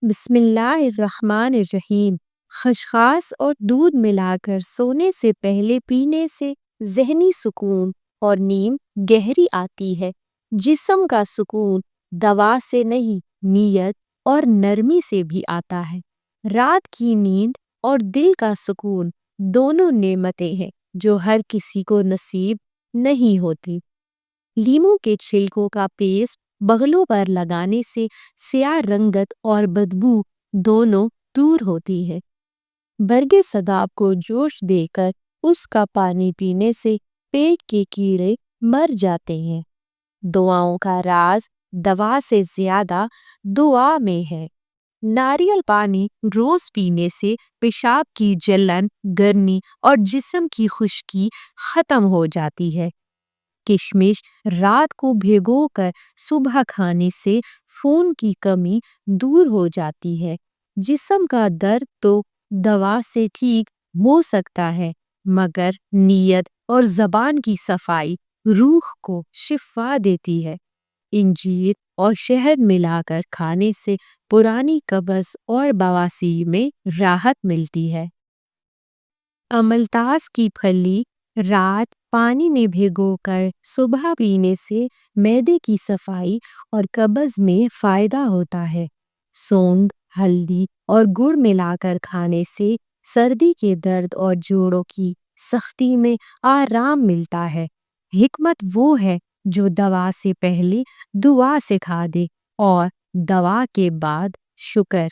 بسم اللہ الرحمن الرحیم۔ خشخاش اور دودھ ملا کر سونے سے پہلے پینے سے ذہنی سکون اور نیند گہری آتی ہے۔ جسم کا سکون دوا سے نہیں، نیت اور نرمی سے بھی آتا ہے۔ رات کی نیند اور دل کا سکون دونوں نعمتیں ہیں جو ہر کسی کو نصیب نہیں ہوتی۔ لیموں کے چھلکوں کا پیسٹ بغلوں پر لگانے سے سیاہ رنگت اور بدبو دونوں دور ہوتی ہے۔ برگ سداب کو جوش دے کر اس کا پانی پینے سے پیٹ کے کیڑے مر جاتے ہیں۔ دعاؤں کا راز دوا سے زیادہ دعا میں ہے۔ ناریل پانی روز پینے سے پیشاب کی جلن، گرمی اور جسم کی خشکی ختم ہو جاتی ہے۔ کشمش رات کو بھگو کر صبح کھانے سے خون کی کمی دور ہو جاتی ہے۔ جسم کا درد تو دوا سے ٹھیک ہو سکتا ہے، مگر نیت اور زبان کی صفائی روح کو شفا دیتی ہے۔ انجیر اور شہد ملا کر کھانے سے پرانی قبض اور بواسیر میں راحت ملتی ہے۔ املتاس کی پھلی رات پانی میں بھگو کر صبح پینے سے معدے کی صفائی اور قبض میں فائدہ ہوتا ہے۔ سونڈ، ہلدی اور گڑ ملا کر کھانے سے سردی کے درد اور جوڑوں کی سختی میں آرام ملتا ہے۔ حکمت وہ ہے جو دوا سے پہلے دعا سکھا دے اور دوا کے بعد شکر۔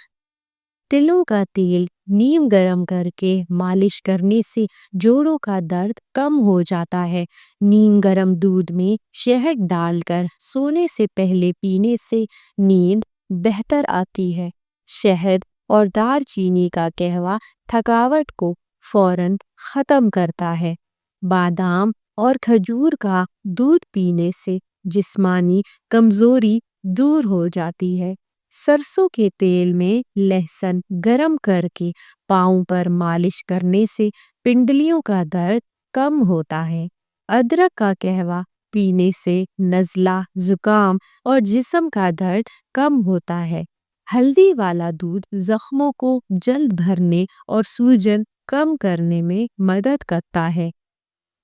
تلوں کا تیل نیم گرم کر کے مالش کرنے سے جوڑوں کا درد کم ہو جاتا ہے۔ نیم گرم دودھ میں شہد ڈال کر سونے سے پہلے پینے سے نیند بہتر آتی ہے۔ شہد اور دار چینی کا قہوہ تھکاوٹ کو فوراً ختم کرتا ہے۔ بادام اور کھجور کا دودھ پینے سے جسمانی کمزوری دور ہو جاتی ہے۔ سرسوں کے تیل میں لہسن گرم کر کے پاؤں پر مالش کرنے سے پنڈلیوں کا درد کم ہوتا ہے۔ ادرک کا قہوہ پینے سے نزلہ، زکام اور جسم کا درد کم ہوتا ہے۔ ہلدی والا دودھ زخموں کو جلد بھرنے اور سوجن کم کرنے میں مدد کرتا ہے۔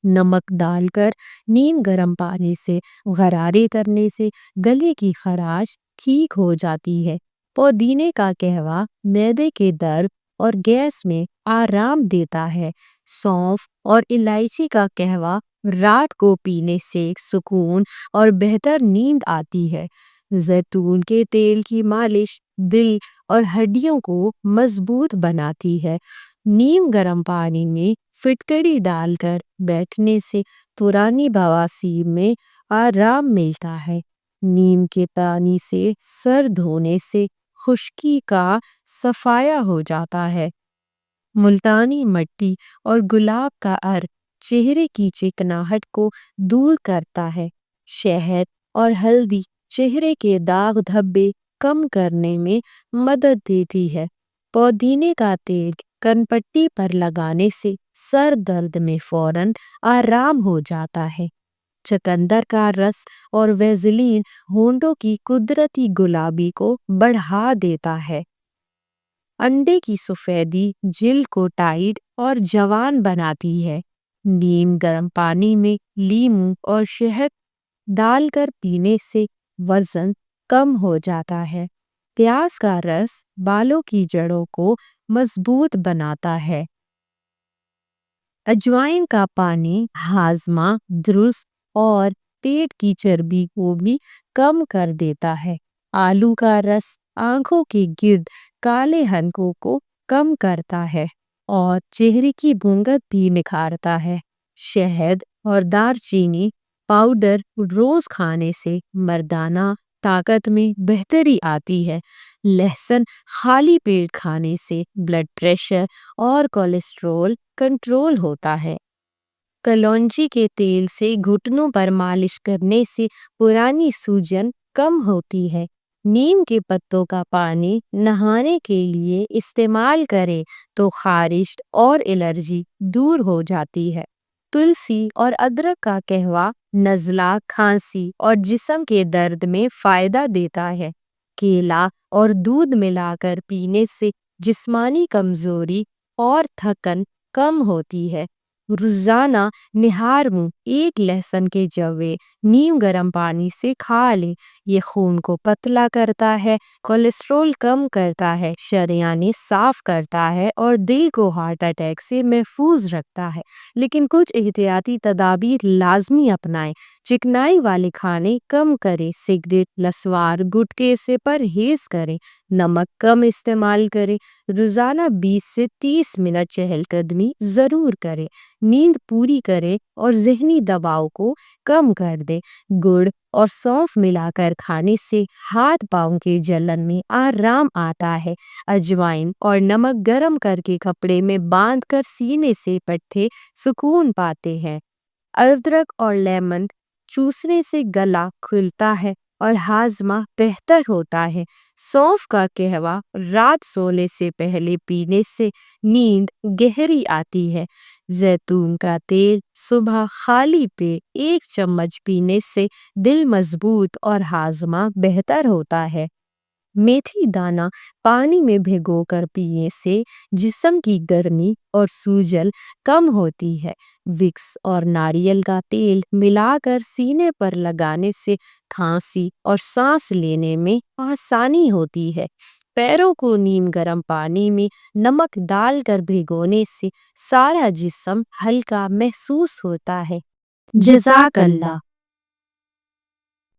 نمک ڈال کر نیم گرم پانی سے غرارے کرنے سے گلے کی خراش ٹھیک ہو جاتی ہے۔ پودینے کا قہوہ معدے کے درد اور گیس میں آرام دیتا ہے۔ سونف اور الائچی کا قہوہ رات کو پینے سے سکون اور بہتر نیند آتی ہے۔ زیتون کے تیل کی مالش دل اور ہڈیوں کو مضبوط بناتی ہے۔ نیم گرم پانی میں فٹکری ڈال کر بیٹھنے سے پرانی بواسیر میں آرام ملتا ہے۔ نیم کے پانی سے سر دھونے سے خشکی کا صفایا ہو جاتا ہے۔ ملتانی مٹی اور گلاب کا عرق چہرے کی چکناہٹ کو دور کرتا ہے۔ شہد اور ہلدی چہرے کے داغ دھبے کم کرنے میں مدد دیتی ہے۔ پودینے کا تیل کنپٹی پر لگانے سے سر درد میں فوراً آرام ہو جاتا ہے۔ چقندر کا رس اور ویزلین ہونٹوں کی قدرتی گلابی کو بڑھا دیتا ہے۔ انڈے کی سفیدی جلد کو ٹائٹ اور جوان بناتی ہے۔ نیم گرم پانی میں لیموں اور شہد ڈال کر پینے سے وزن کم ہو جاتا ہے۔ پیاز کا رس بالوں کی جڑوں کو مضبوط بناتا ہے۔ اجوائن کا پانی ہاضمہ درست اور پیٹ کی چربی کو بھی کم کر دیتا ہے۔ آلو کا رس آنکھوں کے گرد کالے حلقوں کو کم کرتا ہے اور چہرے کی گنبد بھی نکھارتا ہے۔ شہد اور دار چینی پاؤڈر روز کھانے سے مردانہ طاقت میں بہتری آتی ہے۔ لہسن خالی پیٹ کھانے سے بلڈ پریشر اور کولیسٹرول کنٹرول ہوتا ہے۔ کلونجی کے تیل سے گھٹنوں پر مالش کرنے سے پرانی سوجن کم ہوتی ہے۔ نیم کے پتوں کا پانی نہانے کے لیے استعمال کرے تو خارش اور الرجی دور ہو جاتی ہے۔ تلسی اور ادرک کا قہوہ نزلہ، کھانسی اور جسم کے درد میں فائدہ دیتا ہے۔ کیلا اور دودھ ملا کر پینے سے جسمانی کمزوری اور تھکن کم ہوتی ہے۔ روزانہ نہار منہ ایک لہسن کے جوے نیم گرم پانی سے کھا لیں۔ یہ خون کو پتلا کرتا ہے، کولیسٹرول کم کرتا ہے، شریانیں صاف کرتا ہے اور دل کو ہارٹ اٹیک سے محفوظ رکھتا ہے۔ لیکن کچھ احتیاطی تدابیر لازمی اپنائیں۔ چکنائی والے کھانے کم کریں، سگریٹ، نسوار، گٹکے سے پرہیز کریں، نمک کم استعمال کریں، روزانہ 20 سے 30 منٹ چہل قدمی ضرور کریں، نیند پوری کریں اور ذہنی دباؤ کو کم کر دیں۔ گڑ اور سونف ملا کر کھانے سے ہاتھ پاؤں کے جلن میں آرام آتا ہے۔ اجوائن اور نمک گرم کر کے کپڑے میں باندھ کر سینے سے پٹھے سکون پاتے ہیں۔ ادرک اور لیمن چوسنے سے گلا کھلتا ہے اور ہاضمہ بہتر ہوتا ہے۔ سونف کا قہوہ رات سونے سے پہلے پینے سے نیند گہری آتی ہے۔ زیتون کا تیل صبح خالی پیٹ 1 چمچ پینے سے دل مضبوط اور ہاضمہ بہتر ہوتا ہے۔ میتھی دانہ پانی میں بھگو کر پینے سے جسم کی گرمی اور سوجن کم ہوتی ہے۔ وکس اور ناریل کا تیل ملا کر سینے پر لگانے سے کھانسی اور سانس لینے میں آسانی ہوتی ہے۔ پیروں کو نیم گرم پانی میں نمک ڈال کر بھگونے سے سارا جسم ہلکا محسوس ہوتا ہے۔ جزاک اللہ۔